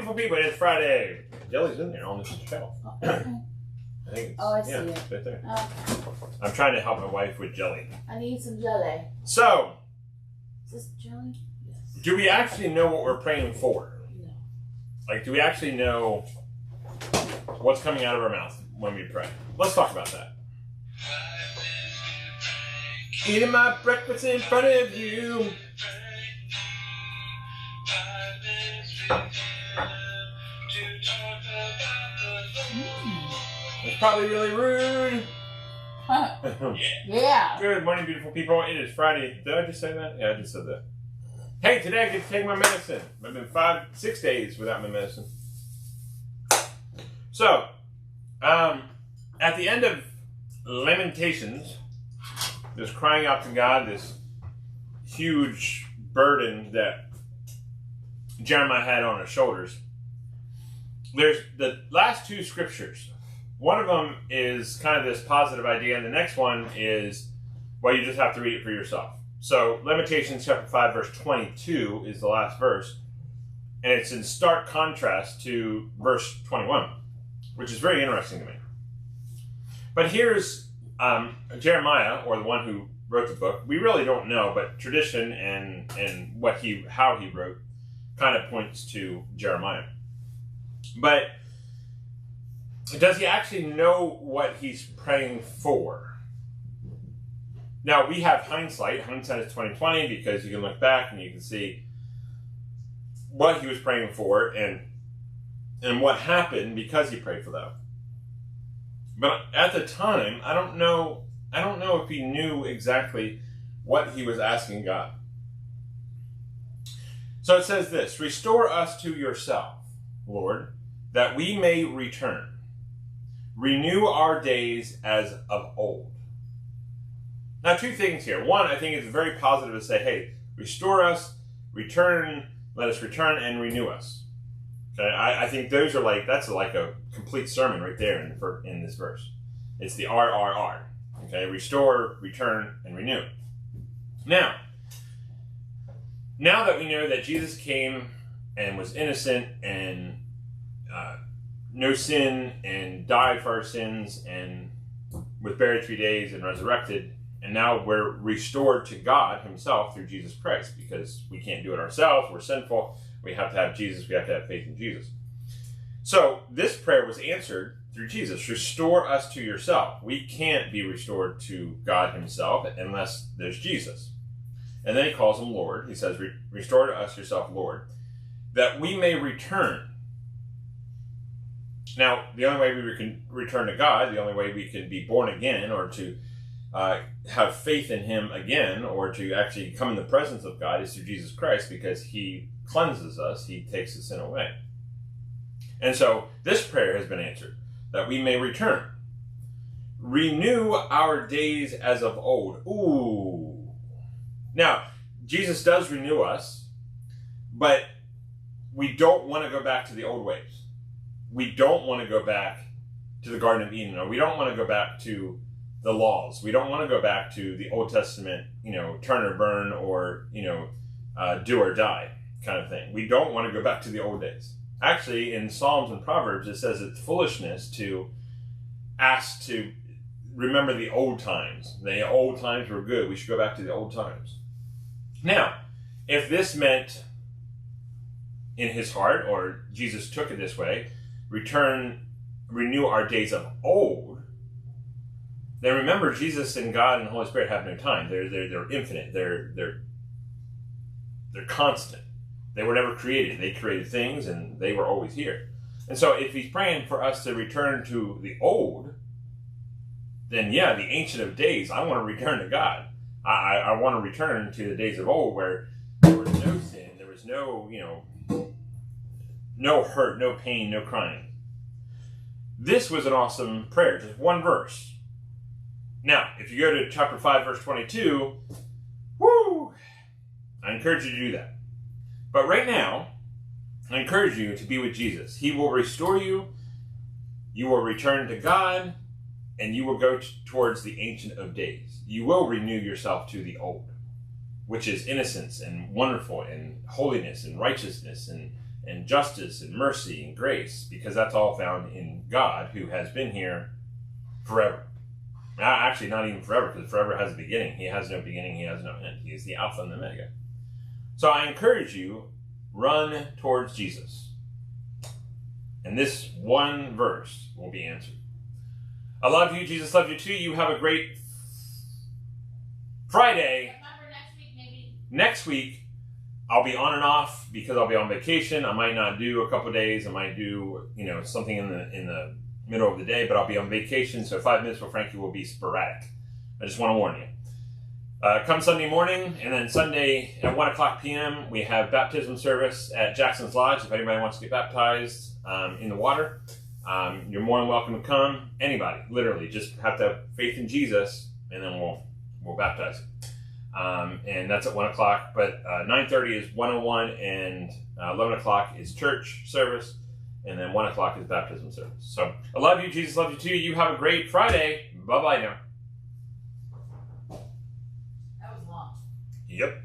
beautiful people, it's Friday. Jelly's in there on the shelf. I think it's, I see it. It's right there. Okay. I'm trying to help my wife with jelly. I need some jelly. So, Is this jelly? Yes. do we actually know what we're praying for? No. Like, do we actually know what's coming out of our mouth when we pray? Let's talk about that. Eating my breakfast in front of you. It's probably really rude. Yeah. Good morning, beautiful people. It is Friday. Did I just say that? Yeah, I just said that. Hey, today I get to take my medicine. I've been 6 days without my medicine. So, at the end of Lamentations, this crying out to God, this huge burden that Jeremiah had on his shoulders. There's the last two scriptures. One of them is kind of this positive idea, and the next one is, well, you just have to read it for yourself. So, Lamentations chapter 5, verse 22 is the last verse, and it's in stark contrast to verse 21, which is very interesting to me. But here's Jeremiah, or the one who wrote the book. We really don't know, but tradition and how he wrote kind of points to Jeremiah. But does he actually know what he's praying for? Now, we have hindsight. Hindsight is 20/20 because you can look back and you can see what he was praying for and what happened because he prayed for that. But at the time, I don't know if he knew exactly what he was asking God. So it says this: "Restore us to yourself, Lord, that we may return. Renew our days as of old." Now, two things here. One, I think it's very positive to say, hey, restore us, return, let us return, and renew us. Okay, I think those are that's like a complete sermon right there in this verse. It's the RRR. Okay, restore, return, and renew. Now that we know that Jesus came and was innocent and no sin and died for our sins and was buried 3 days and resurrected, and now we're restored to God himself through Jesus Christ, because we can't do it ourselves. We're sinful. We have to have Jesus. We have to have faith in Jesus. So this prayer was answered through Jesus. Restore us to yourself. We can't be restored to God himself unless there's Jesus. And then he calls him Lord. He says, restore to us yourself, Lord, that we may return. Now, the only way we can return to God, the only way we can be born again, or to have faith in him again, or to actually come in the presence of God, is through Jesus Christ, because he cleanses us. He takes the sin away. And so this prayer has been answered, that we may return. Renew our days as of old. Ooh. Now, Jesus does renew us, but we don't want to go back to the old ways. We don't want to go back to the Garden of Eden, or we don't want to go back to the laws. We don't want to go back to the Old Testament, turn or burn, or, do or die kind of thing. We don't want to go back to the old days. Actually, in Psalms and Proverbs, it says it's foolishness to ask to remember the old times. The old times were good. We should go back to the old times. Now, if this meant in his heart, or Jesus took it this way, renew our days of old, then remember, Jesus and God and the Holy Spirit have no time. They're infinite. They're constant. They were never created. They created things, and they were always here. And so if he's praying for us to return to the old, then yeah, the Ancient of Days, I want to return to God. I want to return to the days of old, where there was no sin, there was no, no hurt, no pain, no crying. This was an awesome prayer, just one verse. Now, if you go to chapter 5, verse 22, woo! I encourage you to do that. But right now, I encourage you to be with Jesus. He will restore you, you will return to God, and you will go towards the Ancient of Days. You will renew yourself to the old, which is innocence and wonderful and holiness and righteousness and and justice and mercy and grace, because that's all found in God, who has been here forever. Actually, not even forever, because forever has a beginning. He has no beginning, he has no end. He is the Alpha and the Omega. So I encourage you, run towards Jesus. And this one verse will be answered. I love you, Jesus loves you too. You have a great Friday. Remember next week, maybe. Next week, I'll be on and off because I'll be on vacation. I might not do a couple days. I might do, something in the middle of the day, but I'll be on vacation. So 5 minutes with Frankie will be sporadic. I just want to warn you. Come Sunday morning, and then Sunday at 1 o'clock p.m., we have baptism service at Jackson's Lodge. If anybody wants to get baptized in the water, you're more than welcome to come. Anybody, literally, just have to have faith in Jesus, and then we'll baptize you. And that's at 1 o'clock, but 9:30 is 101, and 11 o'clock is church service, and then 1 o'clock is baptism service. So I love you, Jesus loves you too. You have a great Friday. Bye-bye now. That was long. Yep.